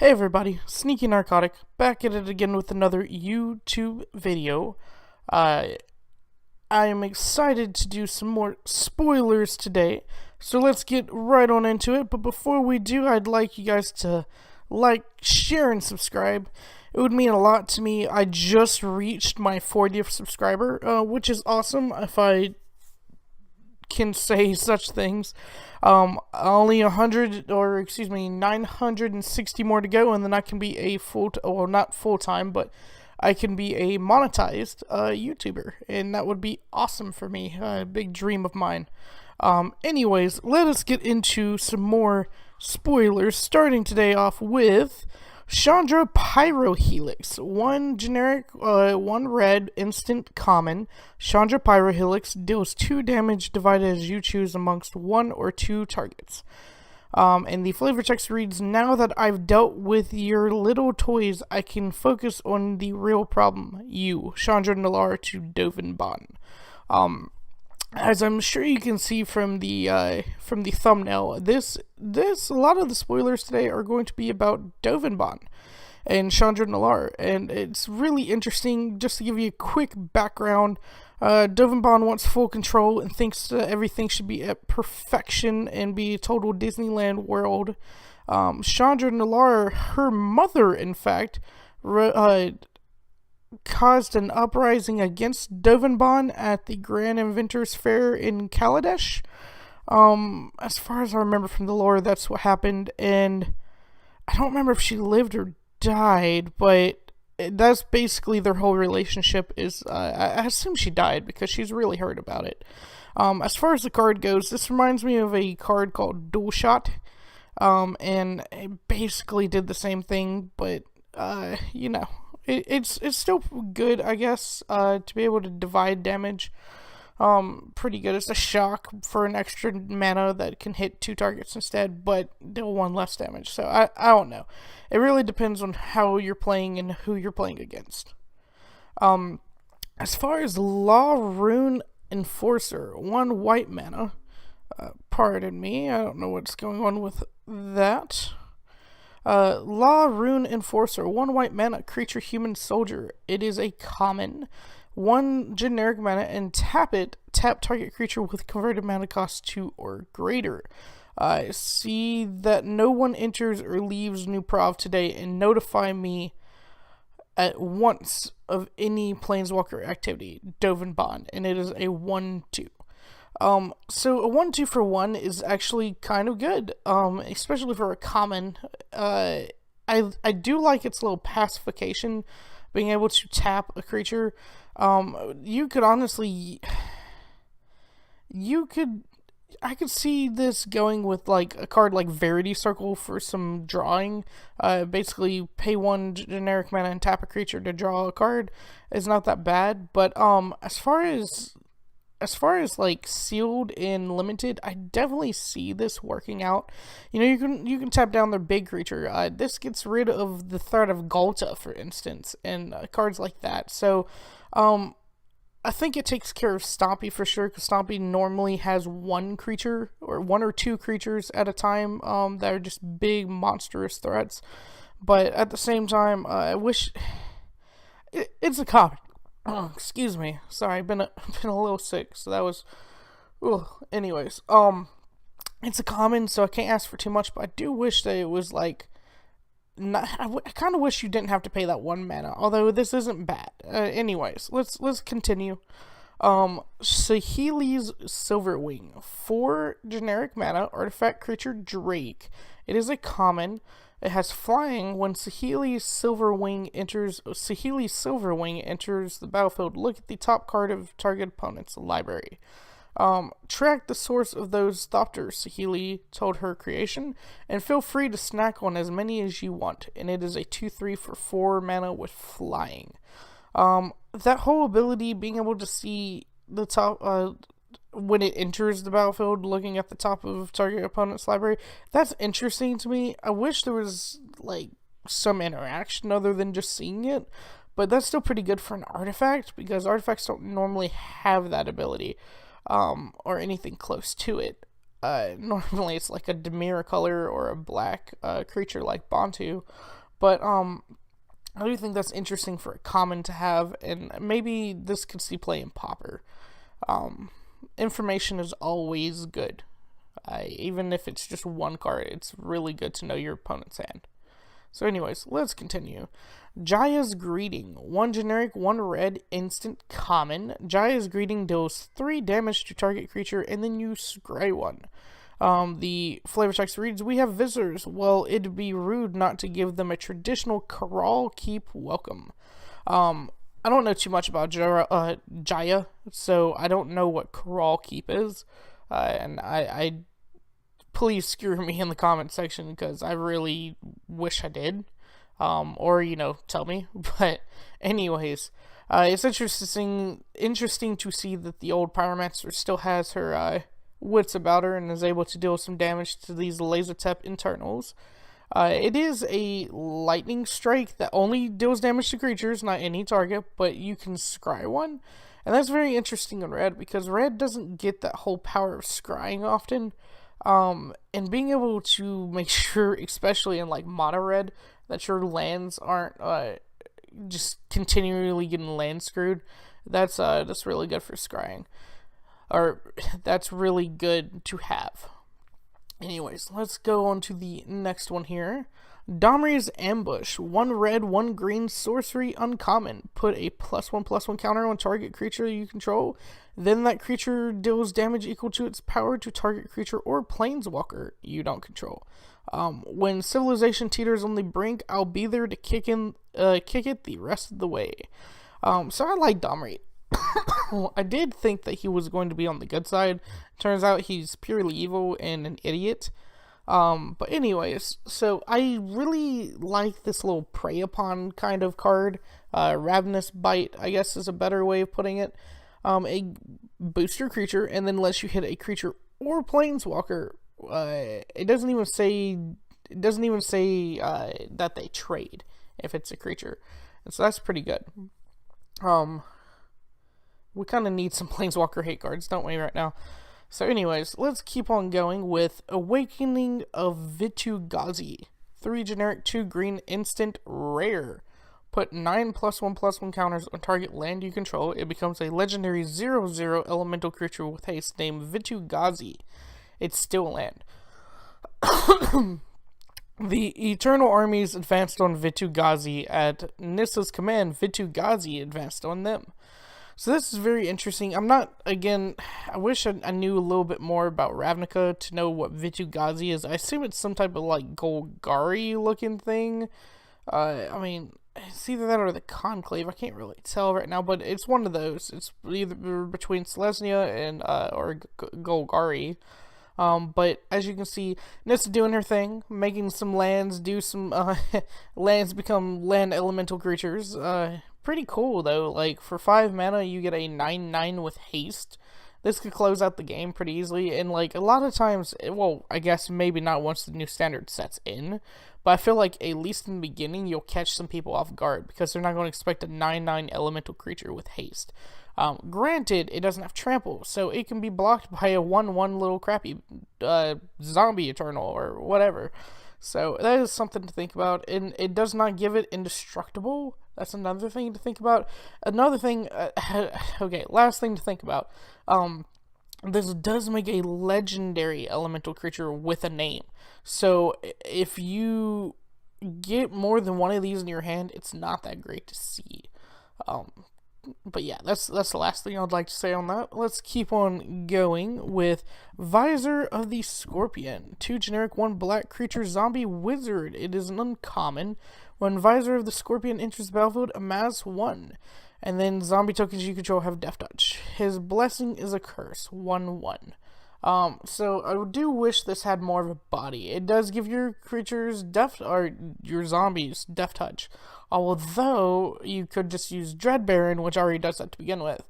Hey everybody, Sneaky Narcotic, back at it again with another YouTube video. I am excited to do some more spoilers today, so let's get right on into it. But before we do, I'd like you guys to like, share, and subscribe. It would mean a lot to me. I just reached my 40th subscriber, which is awesome if I can say such things. Only 960 more to go, and then I can be a well, not full-time, but I can be a monetized YouTuber, and that would be awesome for me, a big dream of mine. Anyways, let us get into some more spoilers, starting today off with Chandra Pyrohelix. One generic, one red, instant common. Chandra Pyrohelix deals 2 damage divided as you choose amongst 1 or 2 targets. And the flavor text reads, "Now that I've dealt with your little toys, I can focus on the real problem. You, Chandra Nalar to Dovin Bon." As I'm sure you can see from the thumbnail, a lot of the spoilers today are going to be about Dovin Bon and Chandra Nalar, and it's really interesting. Just to give you a quick background, Dovin Bon wants full control and thinks that everything should be at perfection and be a total Disneyland world. Chandra Nalar, her mother, in fact, caused an uprising against Dovin Bon at the Grand Inventors Fair in Kaladesh. As far as I remember from the lore, that's what happened, and I don't remember if she lived or died, but that's basically their whole relationship is, I assume she died because she's really hurt about it. As far as the card goes, this reminds me of a card called Dual Shot, and it basically did the same thing, but, you know, it's still good, I guess, to be able to divide damage. Pretty good. It's a shock for an extra mana that can hit 2 targets instead, but deal 1 less damage. So I don't know. It really depends on how you're playing and who you're playing against. As far as Law-Rune Enforcer, 1 white mana. Pardon me, I don't know what's going on with that. Law-Rune Enforcer, 1 white mana, creature, human, soldier. It is a common. 1 generic mana, and tap it. Tap target creature with converted mana cost 2 or greater. See that no one enters or leaves New Prov today, and notify me at once of any Planeswalker activity. Dovin Bon, and it is a 1/2. So a 1/2 for 1 is actually kind of good, especially for a common. I do like its little pacification, being able to tap a creature. You could honestly, I could see this going with like a card like Verity Circle for some drawing. Basically pay 1 generic mana and tap a creature to draw a card. It's not that bad, but as far as like sealed and limited, I definitely see this working out. You know, you can tap down their big creature. This gets rid of the threat of Ghalta, for instance, and cards like that. So, I think it takes care of Stompy for sure, because Stompy normally has 1 creature or 1 or 2 creatures at a time that are just big monstrous threats. But at the same time, I wish it's a common. Oh, excuse me. Sorry, I've been a little sick, so that was. Anyways, it's a common, so I can't ask for too much. But I do wish that it was like. I kind of wish you didn't have to pay that 1 mana. Although this isn't bad. Anyways, let's continue. Saheeli's Silverwing, 4 generic mana, artifact creature Drake. It is a common. It has flying. When Saheeli's Silverwing enters the battlefield, look at the top card of target opponent's library. Track the source of those thopters, Saheeli told her creation, and feel free to snack on as many as you want. And it is a 2/3 for 4 mana with flying. That whole ability, being able to see the top, when it enters the battlefield, looking at the top of target opponent's library, that's interesting to me. I wish there was like some interaction other than just seeing it, but that's still pretty good for an artifact, because artifacts don't normally have that ability, or anything close to it. Normally it's like a Dimir color or a black creature like Bantu, but I do think that's interesting for a common to have, and maybe this could see play in Pauper. Information is always good. Even if it's just one card, it's really good to know your opponent's hand. So anyways, let's continue. Jaya's Greeting. 1 generic, 1 red, instant common. Jaya's Greeting deals 3 damage to target creature, and then you scry 1. The flavor text reads, we have visitors. Well, it'd be rude not to give them a traditional Controll keep welcome. I don't know too much about Jaya, so I don't know what Controll keep is. And I please screw me in the comment section, because I really wish I did. Or, tell me. But anyways, it's interesting to see that the old Pyromancer still has her wits about her and is able to deal some damage to these laser tap internals. It is a lightning strike that only deals damage to creatures, not any target, but you can scry 1. And that's very interesting in red, because red doesn't get that whole power of scrying often. And being able to make sure, especially in like mono red, that your lands aren't just continually getting land screwed, that's really good for scrying. Or that's really good to have. Anyways, let's go on to the next one here. Domri's Ambush. 1 red, 1 green, sorcery, uncommon. Put a +1/+1 counter on target creature you control. Then that creature deals damage equal to its power to target creature or planeswalker you don't control. When civilization teeters on the brink, I'll be there to kick it the rest of the way. So I like Domri. I did think that he was going to be on the good side. Turns out he's purely evil and an idiot. But anyways, so I really like this little prey upon kind of card. Ravenous Bite, I guess, is a better way of putting it. A booster creature, and then lets you hit a creature or planeswalker. It doesn't even say that they trade if it's a creature, and so that's pretty good. We kind of need some planeswalker hate cards, don't we, right now? So anyways, let's keep on going with Awakening of Vitu-Ghazi. 3 generic, 2 green, instant, rare. Put 9 +1/+1 counters on target land you control. It becomes a legendary 0/0 elemental creature with haste named Vitu-Ghazi. It's still a land. The Eternal Armies advanced on Vitu-Ghazi. At Nissa's command, Vitu-Ghazi advanced on them. So this is very interesting. I wish I knew a little bit more about Ravnica to know what Vitu-Ghazi is. I assume it's some type of like Golgari looking thing. It's either that or the Conclave. I can't really tell right now, but it's one of those. It's either between Selesnya and or Golgari. But as you can see, Nissa doing her thing, making some lands do some lands become land elemental creatures. Pretty cool though. Like for 5 mana, you get a 9/9 with haste. This could close out the game pretty easily, and like a lot of times, well, I guess maybe not once the new standard sets in, but I feel like at least in the beginning, you'll catch some people off guard because they're not going to expect a 9/9 elemental creature with haste. Granted, it doesn't have trample, so it can be blocked by a 1/1 little crappy zombie eternal or whatever. So that is something to think about, and it does not give it indestructible. That's another thing to think about. Another thing, last thing to think about. This does make a legendary elemental creature with a name. So if you get more than one of these in your hand, it's not that great to see. But yeah, that's the last thing I'd like to say on that. Let's keep on going with Vizier of the Scorpion. 2 generic, 1 black creature zombie wizard. It is an uncommon. When Vizier of the Scorpion enters the battlefield, amass 1. And then zombie tokens you control have Death Touch. His blessing is a curse. 1/1. So I do wish this had more of a body. It does give your creatures your zombies Death Touch. Although you could just use Dread Baron, which already does that to begin with.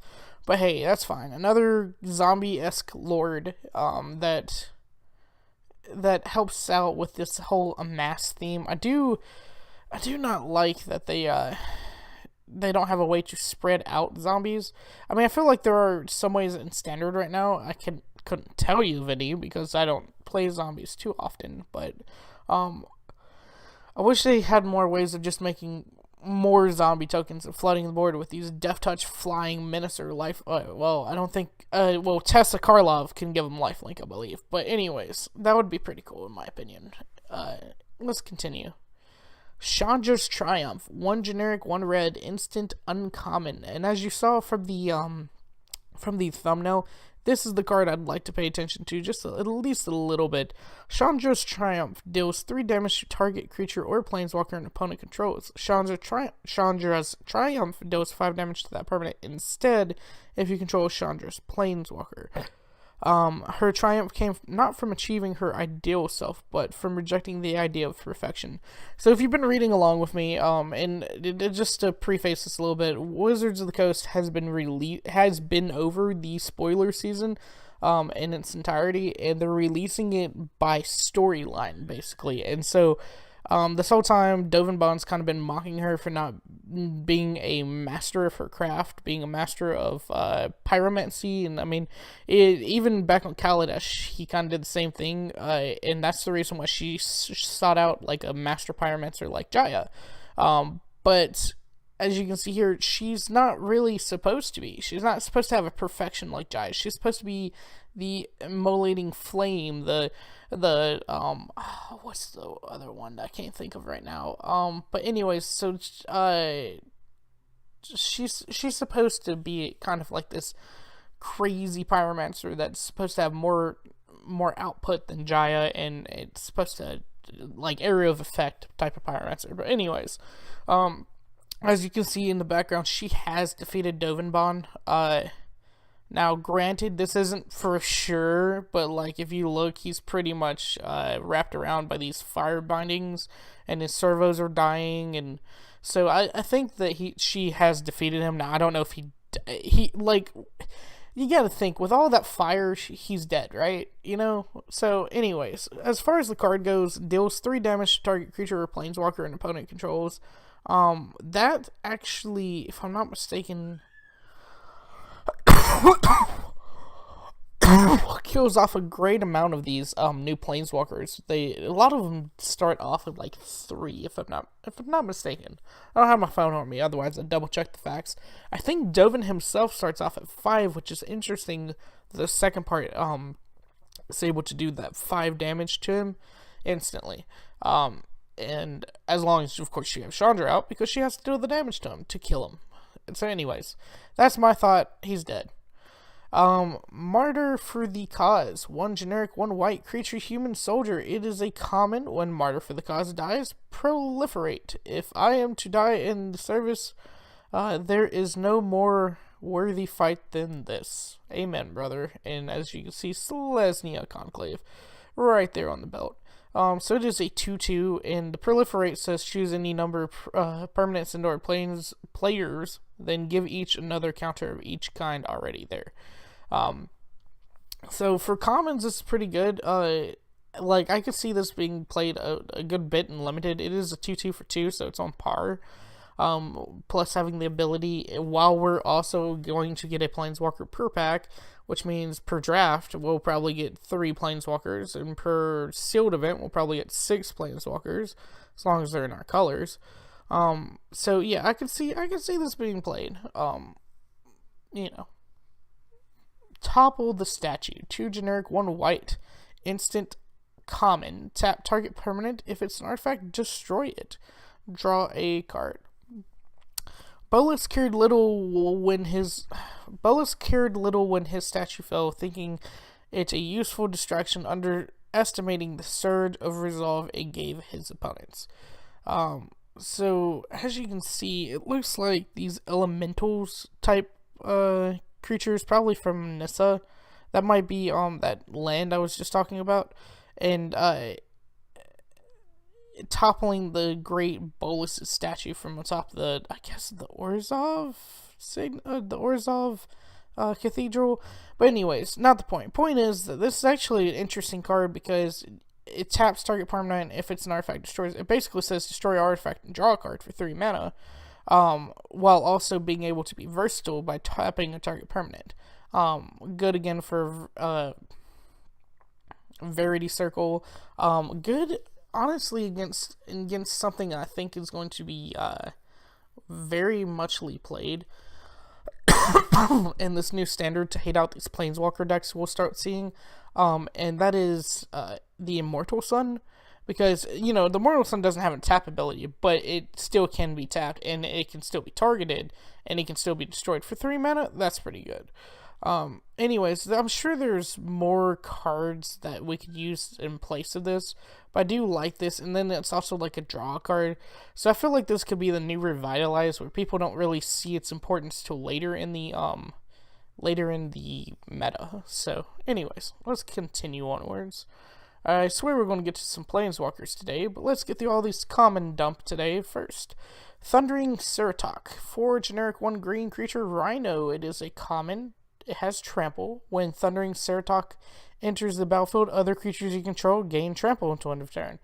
But hey, that's fine. Another zombie-esque lord that helps out with this whole amass theme. I do not like that they don't have a way to spread out zombies. I mean, I feel like there are some ways in standard right now. I can couldn't tell you of any because I don't play zombies too often, but I wish they had more ways of just making more zombie tokens and flooding the board with these Death Touch flying menacer life. Well, I don't think. Tessa Karlov can give them lifelink, I believe. But anyways, that would be pretty cool in my opinion. Let's continue. Chandra's Triumph, 1 generic, 1 red, instant, uncommon, and as you saw from the thumbnail, this is the card I'd like to pay attention to just at least a little bit. Chandra's Triumph deals 3 damage to target creature or planeswalker an opponent controls. Chandra's Triumph deals 5 damage to that permanent instead if you control Chandra's planeswalker. Her triumph came not from achieving her ideal self, but from rejecting the idea of perfection. So if you've been reading along with me, just to preface this a little bit, Wizards of the Coast has been over the spoiler season, in its entirety, and they're releasing it by storyline, basically. And so, this whole time, Dovin Bond's kind of been mocking her for not being a master of her craft, being a master of pyromancy, and I mean, even back on Kaladesh, he kind of did the same thing, and that's the reason why she sought out like a master pyromancer like Jaya. But as you can see here, she's not really supposed to be. She's not supposed to have a perfection like Jaya. She's supposed to be the immolating flame, what's the other one that I can't think of right now? But anyways, so, she's supposed to be kind of like this crazy pyromancer that's supposed to have more output than Jaya, and it's supposed to, like, area of effect type of pyromancer. But anyways, as you can see in the background, she has defeated Dovin Bond. Now, granted, this isn't for sure, but, like, if you look, he's pretty much wrapped around by these fire bindings, and his servos are dying, and so I think that she has defeated him. Now, I don't know if he like, you gotta think, with all that fire, he's dead, right? You know? So, anyways, as far as the card goes, deals 3 damage to target creature or planeswalker and opponent controls. That actually, if I'm not mistaken, kills off a great amount of these new planeswalkers. A lot of them start off at like 3, if I'm not mistaken. I don't have my phone on me, otherwise I'd double check the facts. I think Dovin himself starts off at 5, which is interesting. The second part is able to do that 5 damage to him instantly. And as long as, of course, you have Chandra out, because she has to do the damage to him to kill him. And so anyways, that's my thought. He's dead. Martyr For The Cause, 1 generic, 1 white, creature, human, soldier. It is a common. When Martyr For The Cause dies, proliferate. If I am to die in the service, there is no more worthy fight than this. Amen, brother. And as you can see, Selesnya Conclave right there on the belt. So it is a 2/2, and the proliferate says choose any number of permanents and/or players, then give each another counter of each kind already there. So for commons, it's pretty good. Like, I could see this being played a good bit in limited. It is a 2/2 for 2, so it's on par. Plus having the ability, while we're also going to get a planeswalker per pack, which means per draft, we'll probably get 3 planeswalkers, and per sealed event, we'll probably get 6 planeswalkers, as long as they're in our colors. So yeah, I can see this being played. You know. Topple The Statue, 2 generic, 1 white, instant, common. Tap target permanent. If it's an artifact, destroy it. Draw a card. Bolas cared little when his statue fell, thinking it a useful distraction, underestimating the surge of resolve it gave his opponents. So as you can see, it looks like these elementals type creatures, probably from Nissa. That might be that land I was just talking about, and toppling the great Bolas' statue from atop the Orzhov Cathedral. But anyways, not the point. Point is that this is actually an interesting card because it taps target permanent. If it's an artifact, destroys. It basically says destroy artifact and draw a card for 3 mana, while also being able to be versatile by tapping a target permanent. Good again for Verity Circle. Good, honestly, against something I think is going to be very muchly played in this new standard to hate out these Planeswalker decks we'll start seeing, and that is the Immortal Sun. Because, you know, the Immortal Sun doesn't have a tap ability, but it still can be tapped, and it can still be targeted, and it can still be destroyed for 3 mana. That's pretty good. Anyways, I'm sure there's more cards that we could use in place of this, but I do like this, and then it's also like a draw card, so I feel like this could be the new Revitalize, where people don't really see its importance till later in the meta. So, anyways, let's continue onwards. I swear we're going to get to some Planeswalkers today, but let's get through all these common dump today first. Thundering Ceratok. 4 generic 1 green creature Rhino. It is a common. It has trample. When Thundering Ceratok enters the battlefield, other creatures you control gain trample until end of turn.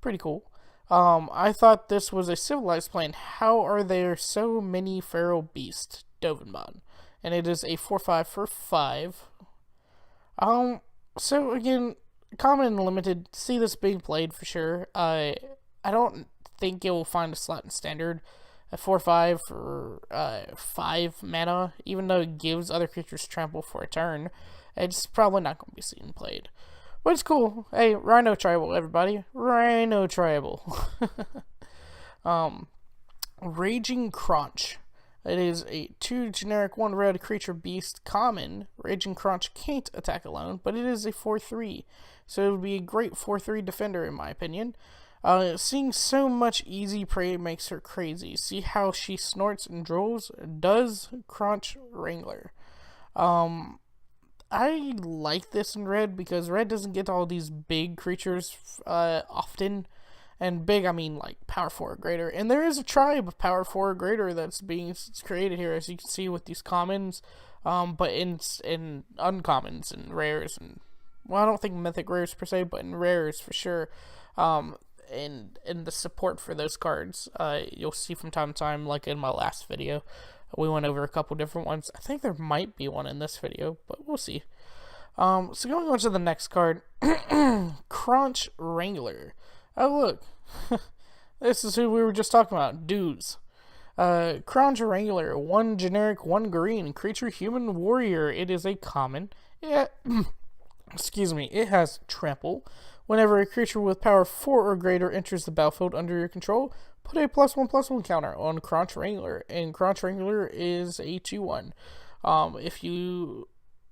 Pretty cool. I thought this was a civilized plane. How are there so many feral beasts? Dovin. And it is a 4/5 for 5. So again, common and limited, see this being played for sure. I don't think it will find a slot in standard. A 4/5 for 5 mana, even though it gives other creatures trample for a turn, it's probably not going to be seen played. But it's cool. Hey, Rhino Tribal, everybody. Rhino Tribal. Raging Kronch. It is a 2 generic 1 red creature beast common. Raging Kronch can't attack alone, but it is a 4/3. So it would be a great 4/3 defender in my opinion. Seeing so much easy prey makes her crazy. See how she snorts and drools? Does Kronch Wrangler. I like this in red because red doesn't get all these big creatures often. And big, I mean like power 4 or greater. And there is a tribe of power 4 or greater that's being created here, as you can see with these commons. But in uncommons and rares, and well, I don't think mythic rares per se, but in rares for sure. And the support for those cards, you'll see from time to time, like in my last video, we went over a couple different ones. I think there might be one in this video, but we'll see. So going on to the next card, Kronch Wrangler. Oh, look. This is who we were just talking about. Dudes. Kronch Wrangler. 1 generic, 1 green. Creature human warrior. It is a common. Yeah. Excuse me. It has trample. Whenever a creature with power 4 or greater enters the battlefield under your control, put a +1/+1 counter on Kronch Wrangler. And Kronch Wrangler is a 2/1. If you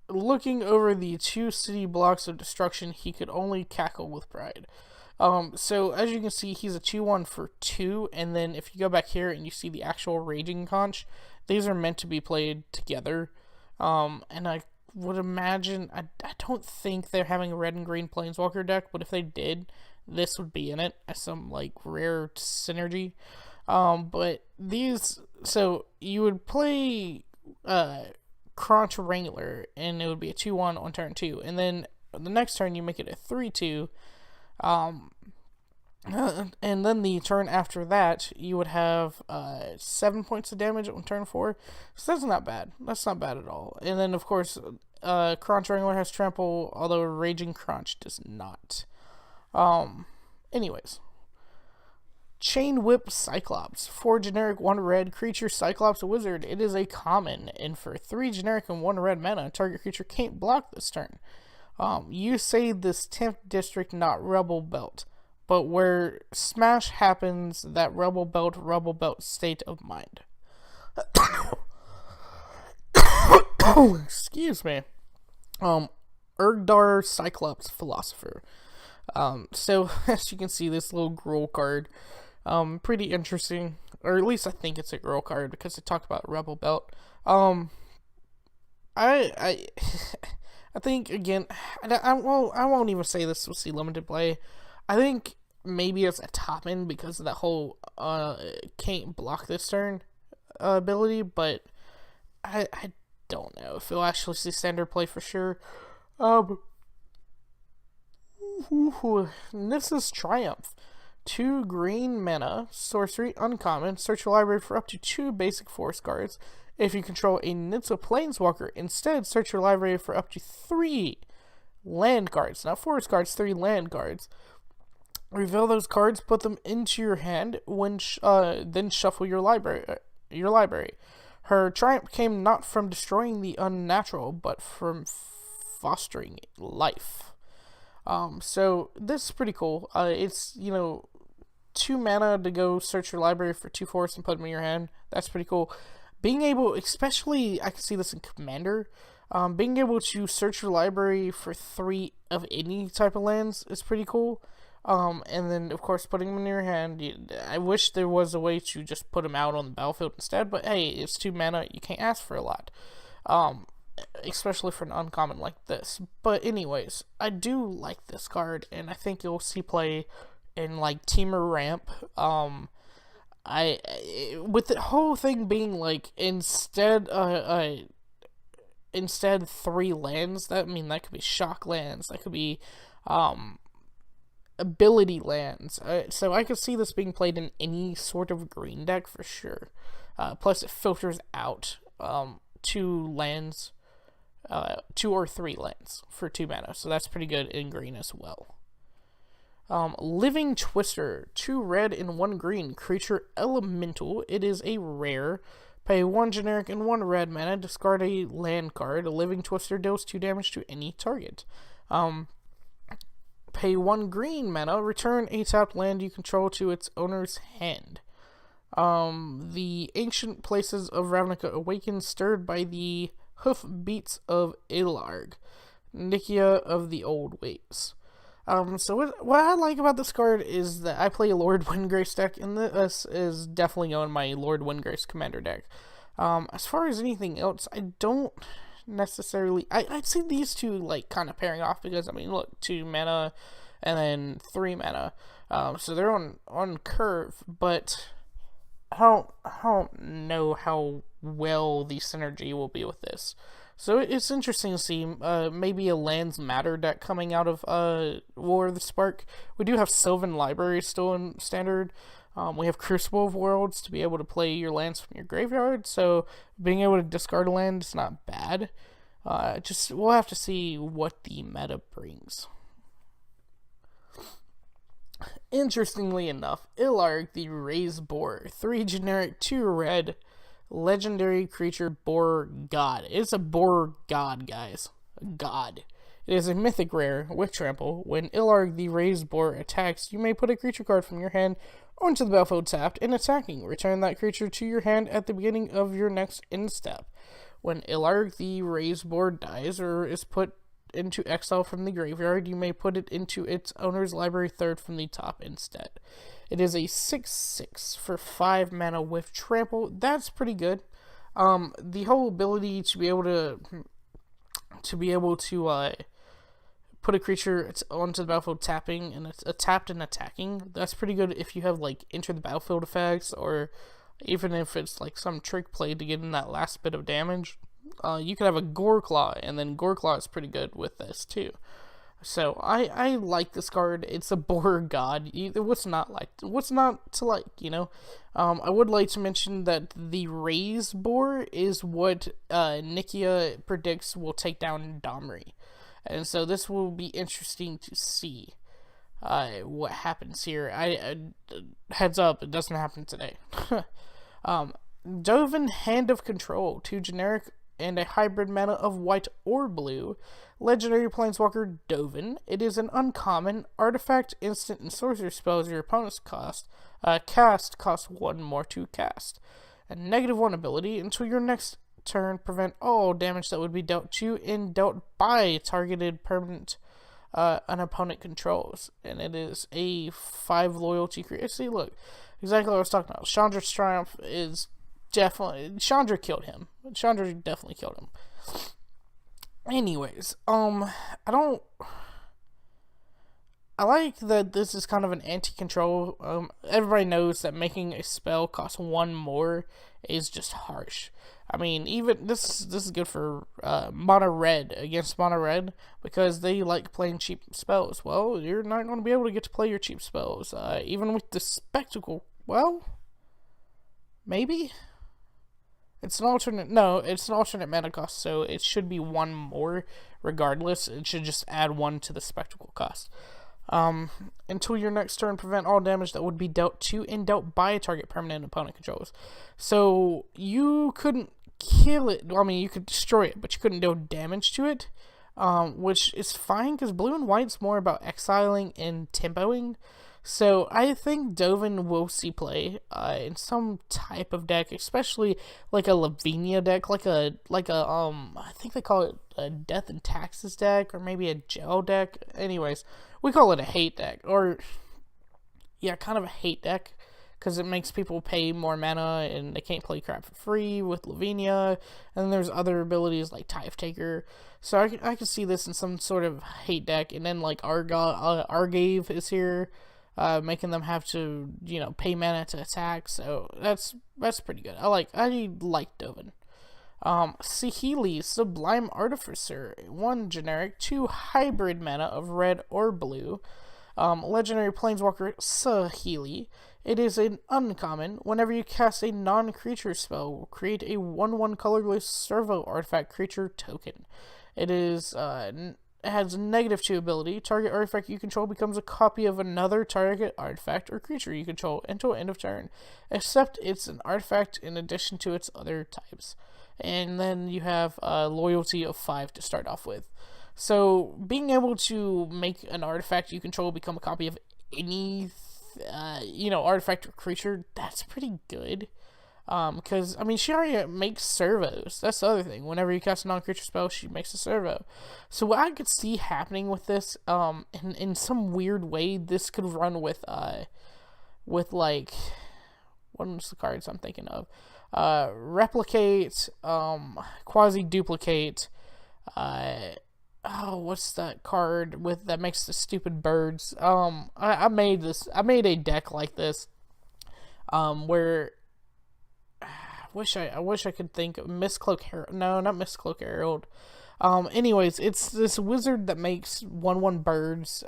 looking over the 2 city blocks of destruction, he could only cackle with pride. So as you can see, he's a 2/1 for 2, and then if you go back here and you see the actual Raging Conch, these are meant to be played together. And I would imagine, I don't think they're having a red and green Planeswalker deck, but if they did, this would be in it as some like rare synergy. But these, so you would play Kronch Wrangler, and it would be a 2/1 on turn 2, and then the next turn you make it a 3/2. And then the turn after that, you would have 7 points of damage on turn 4. So that's not bad. That's not bad at all. And then, of course, Kronch Wrangler has trample, although Raging Kronch does not. Anyways. Chainwhip Cyclops. 4 generic, 1 red creature Cyclops wizard. It is a common, and for 3 generic and 1 red mana, target creature can't block this turn. You say this 10th district, not Rebel Belt, but where smash happens, that Rebel Belt state of mind. Excuse me. Urgdar Cyclops Philosopher. So as you can see, this little girl card, pretty interesting, or at least I think it's a girl card because it talked about Rebel Belt. I think, again, I won't even say this will see limited play. I think maybe it's a top end because of that whole can't block this turn ability, but I don't know if it'll actually see standard play for sure. Nissa's Triumph. 2 green mana, sorcery, uncommon. Search your library for up to 2 basic forest cards. If you control a Nissa Planeswalker, instead search your library for up to 3 land cards, not forest cards, 3 land cards. Reveal those cards, put them into your hand, then shuffle your library. Her triumph came not from destroying the unnatural, but from fostering life. So this is pretty cool. It's, 2 mana to go search your library for 2 forests and put them in your hand. That's pretty cool. Being able, especially, I can see this in Commander, being able to search your library for 3 of any type of lands is pretty cool. And then, of course, putting them in your hand. I wish there was a way to just put them out on the battlefield instead, but hey, it's 2 mana, you can't ask for a lot. Especially for an uncommon like this. But anyways, I do like this card, and I think you'll see play in, like, Temur Ramp. With the whole thing being, like, instead 3 lands, that could be shock lands, that could be, ability lands. So I could see this being played in any sort of green deck for sure. Plus it filters out 2 lands, 2 or 3 lands for 2 mana. So that's pretty good in green as well. Living Twister, 2 red and 1 green, creature elemental. It is a rare. Pay 1 generic and 1 red mana, discard a land card. A Living Twister deals 2 damage to any target. Pay 1 green mana, return a tapped land you control to its owner's hand. The ancient places of Ravnica awaken, stirred by the hoof beats of Ilharg, Nikia of the old ways. So what I like about this card is that I play a Lord Windgrace deck, and this is definitely on my Lord Windgrace Commander deck. As far as anything else, I don't necessarily... I'd see these 2, like, kind of pairing off, because, look, 2 mana, and then 3 mana. So they're on curve, but I don't know how well the synergy will be with this. So it's interesting to see maybe a Lands Matter deck coming out of War of the Spark. We do have Sylvan Library still in Standard. We have Crucible of Worlds to be able to play your lands from your graveyard. So being able to discard a land is not bad. We'll have to see what the meta brings. Interestingly enough, Ilharg, the Raze-Boar, 3 generic, 2 red, legendary creature boar god. It's a boar god, guys. A god. It is a mythic rare with trample. When Ilharg, the Raze-Boar, attacks, you may put a creature card from your hand onto the battlefield tapped and attacking. Return that creature to your hand at the beginning of your next end step. When Ilharg, the Raze-Boar, dies or is put into exile from the graveyard, you may put it into its owner's library 3rd from the top instead. It is a 6/6 for 5 mana with trample. That's pretty good. The whole ability to be able to put a creature onto the battlefield tapping, and it's tapped and attacking. That's pretty good if you have, like, enter the battlefield effects, or even if it's like some trick play to get in that last bit of damage. You could have a Goreclaw, and then Goreclaw is pretty good with this too. So I like this card. It's a boar god. What's not to like, I would like to mention that the Raze-Boar is what Nikia predicts will take down Domri. And so this will be interesting to see what happens here. Heads up, it doesn't happen today. Dovin, Hand of Control, 2 generic and a hybrid mana of white or blue. Legendary Planeswalker Dovin. It is an uncommon artifact, instant, and sorcery spells your opponent's cast costs 1 more to cast. A -1 ability until your next turn. Prevent all damage that would be dealt to and dealt by targeted permanent an opponent controls. And it is a 5 loyalty creature. See, look, exactly what I was talking about. Chandra's Triumph is definitely... Chandra killed him. Chandra definitely killed him. Anyways, I like that this is kind of an anti-control. Everybody knows that making a spell cost 1 more is just harsh. Even this is good for mono red against mono red, because they like playing cheap spells. Well, you're not going to be able to get to play your cheap spells. Even with the Spectacle, well, maybe? It's an alternate. No, it's an alternate mana cost, so it should be one more regardless. It should just add one to the spectacle cost. Until your next turn, prevent all damage that would be dealt to and dealt by a target permanent opponent controls. So you couldn't kill it. Well, I mean, you could destroy it, but you couldn't deal damage to it, which is fine because blue and white's more about exiling and tempoing. So I think Dovin will see play in some type of deck, especially like a Lavinia deck, like a I think they call it a Death and Taxes deck, or maybe a Gel deck. Anyways, we call it a hate deck, or yeah, kind of a hate deck, because it makes people pay more mana and they can't play crap for free with Lavinia. And then there's other abilities like Tithe Taker. So I can see this in some sort of hate deck. And then like Argave is here, making them have to, pay mana to attack. So that's pretty good. I like Dovin. Saheeli, Sublime Artificer, 1 generic, 2 hybrid mana of red or blue. Legendary Planeswalker Saheeli. It is an uncommon. Whenever you cast a non-creature spell, create a 1/1 colorless servo artifact creature token. It is it has -2 ability. Target artifact you control becomes a copy of another target artifact or creature you control until end of turn, except it's an artifact in addition to its other types. And then you have loyalty of 5 to start off with. So being able to make an artifact you control become a copy of any, artifact or creature, that's pretty good. Because, she already makes servos. That's the other thing. Whenever you cast a non-creature spell, she makes a servo. So what I could see happening with this, in some weird way, this could run with what was the cards I'm thinking of? Replicate, quasi-duplicate, what's that card that makes the stupid birds? I made a deck like this, where I wish I could think of Mistcloak Herald. No, not Mistcloak Herald. Anyways, it's this wizard that makes 1/1 birds,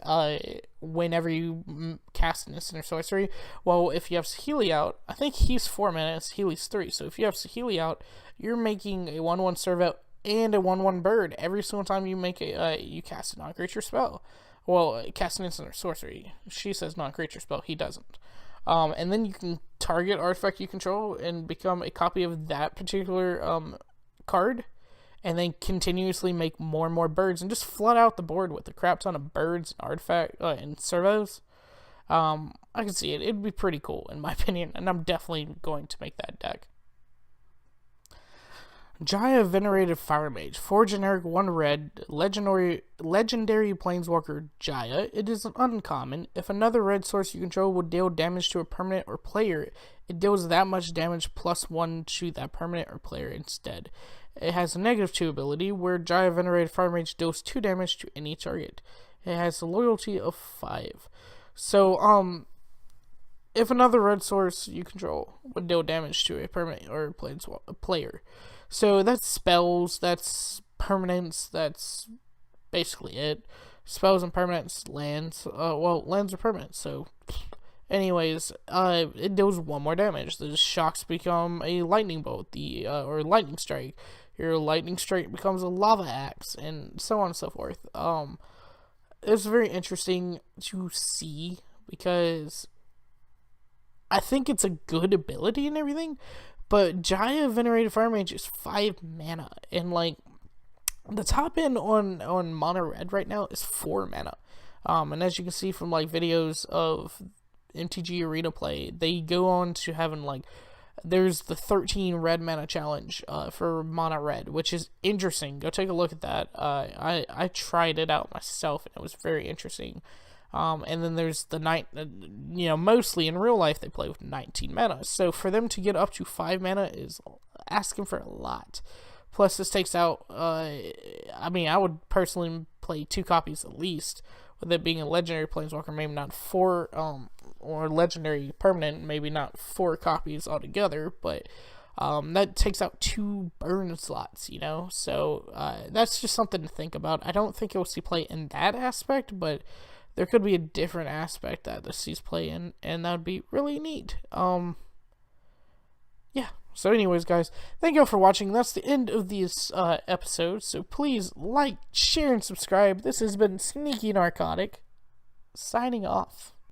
whenever you cast an instant or sorcery. Well, if you have Saheeli out, I think he's 4 mana, Saheeli's 3. So if you have Saheeli out, you're making a 1/1 servo and a 1/1 bird every single time you make you cast a non-creature spell. Well, cast an instant or sorcery. She says non-creature spell, he doesn't. And then you can target artifact you control and become a copy of that particular card, and then continuously make more and more birds and just flood out the board with a crap ton of birds and artifact and servos. I can see it. It'd be pretty cool in my opinion, and I'm definitely going to make that deck. Jaya, Venerated Firemage, 4 generic, 1 red, legendary Planeswalker Jaya. It is an uncommon. If another red source you control would deal damage to a permanent or player, it deals that much damage +1 to that permanent or player instead. It has a -2 ability, where Jaya Venerated Firemage deals 2 damage to any target. It has a loyalty of 5. So, if another red source you control would deal damage to a permanent or a player. So that's spells, that's permanents, that's basically it. Spells and permanents, lands. Lands are permanents, so anyways, it deals 1 more damage. The shocks become a lightning bolt, or lightning strike. Your lightning strike becomes a lava axe, and so on and so forth. It's very interesting to see, because I think it's a good ability and everything, but Jaya Venerated Firemage is 5 mana, and the top end on mono red right now is 4 mana. And as you can see from videos of MTG Arena play, they go on to having there's the 13 red mana challenge for mono red, which is interesting. Go take a look at that. I tried it out myself, and it was very interesting. And then there's the mostly in real life they play with 19 mana. So for them to get up to 5 mana is asking for a lot. Plus this takes out, I would personally play 2 copies at least, with it being a legendary Planeswalker, maybe not 4, or legendary permanent, maybe not 4 copies altogether, but that takes out 2 burn slots, So that's just something to think about. I don't think it will see play in that aspect, but there could be a different aspect that this sees play in, and that would be really neat. Yeah, So anyways, guys, thank you all for watching. That's the end of this episode. So please like, share, and subscribe. This has been Sneaky Narcotic, signing off.